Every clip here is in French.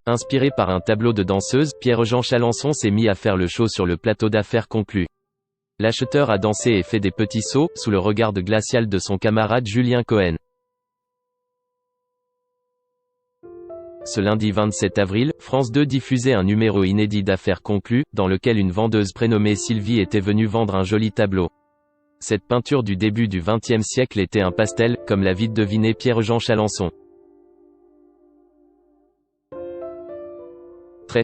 Inspiré par un tableau de danseuse, Pierre-Jean Chalençon s'est mis à faire le show sur le plateau d'affaires conclu. L'acheteur a dansé et fait des petits sauts, sous le regard glacial de son camarade Julien Cohen. Ce lundi 27 avril, France 2 diffusait un numéro inédit d'affaires conclues, dans lequel une vendeuse prénommée Sylvie était venue vendre un joli tableau. Cette peinture du début du XXe siècle était un pastel, comme l'a vite deviné Pierre-Jean Chalençon.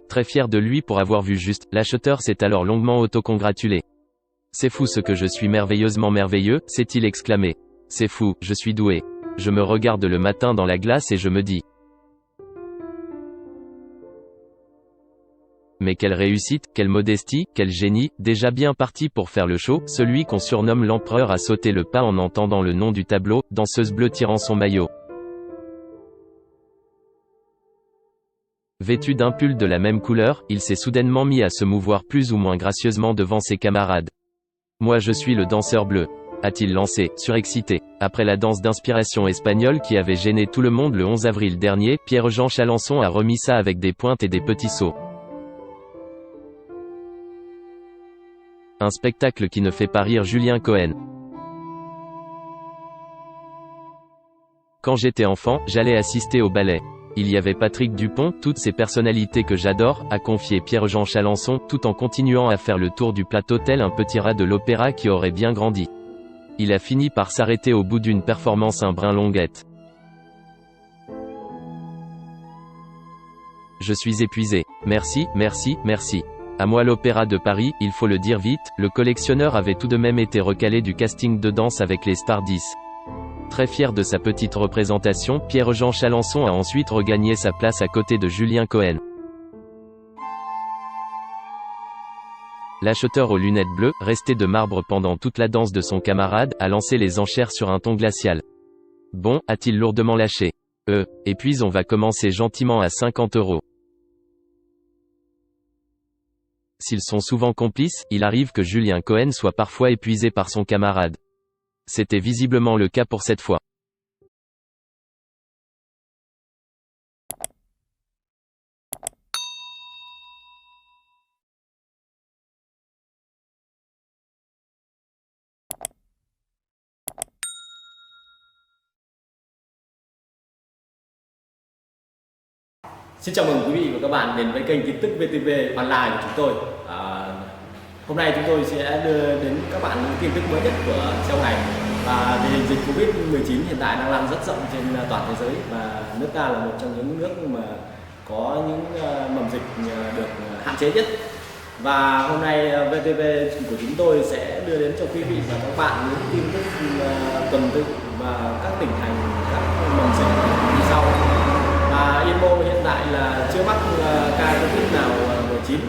Très fier de lui pour avoir vu juste, l'acheteur s'est alors longuement autocongratulé. « C'est fou ce que je suis merveilleusement merveilleux », s'est-il exclamé. « C'est fou, je suis doué. Je me regarde le matin dans la glace et je me dis. Mais quelle réussite, quelle modestie, quel génie, déjà bien parti pour faire le show, celui qu'on surnomme l'empereur a sauté le pas en entendant le nom du tableau, danseuse bleue tirant son maillot. Vêtu d'un pull de la même couleur, il s'est soudainement mis à se mouvoir plus ou moins gracieusement devant ses camarades. « Moi je suis le danseur bleu », a-t-il lancé, surexcité. Après la danse d'inspiration espagnole qui avait gêné tout le monde le 11 avril dernier, Pierre-Jean Chalençon a remis ça avec des pointes et des petits sauts. Un spectacle qui ne fait pas rire Julien Cohen. Quand j'étais enfant, j'allais assister au ballet. Il y avait Patrick Dupont, toutes ces personnalités que j'adore, a confié Pierre-Jean Chalençon, tout en continuant à faire le tour du plateau tel un petit rat de l'opéra qui aurait bien grandi. Il a fini par s'arrêter au bout d'une performance un brin longuette. Je suis épuisé. Merci, merci, merci. À moi l'Opéra de Paris, il faut le dire vite, le collectionneur avait tout de même été recalé du casting de danse avec les stars 10. Très fier de sa petite représentation, Pierre-Jean Chalençon a ensuite regagné sa place à côté de Julien Cohen. L'acheteur aux lunettes bleues, resté de marbre pendant toute la danse de son camarade, a lancé les enchères sur un ton glacial. Bon, a-t-il lourdement lâché. Et puis on va commencer gentiment à 50 €. S'ils sont souvent complices, il arrive que Julien Cohen soit parfois épuisé par son camarade. C'était visiblement le cas pour cette fois. Xin chào mừng quý vị và các bạn đến với kênh tin tức VTV Online của chúng tôi. Hôm nay chúng tôi sẽ đưa đến các bạn những tin tức mới nhất của trong ngày. Và tình hình dịch Covid-19 hiện tại đang lan rất rộng trên toàn thế giới và nước ta là một trong những nước mà có những mầm dịch được hạn chế nhất. Và hôm nay VTV của chúng tôi sẽ đưa đến cho quý vị và các bạn những tin tức tuần tự và các tỉnh thành, các mầm dịch như sau. Yên Mô hiện tại là chưa mắc ca Covid nào 19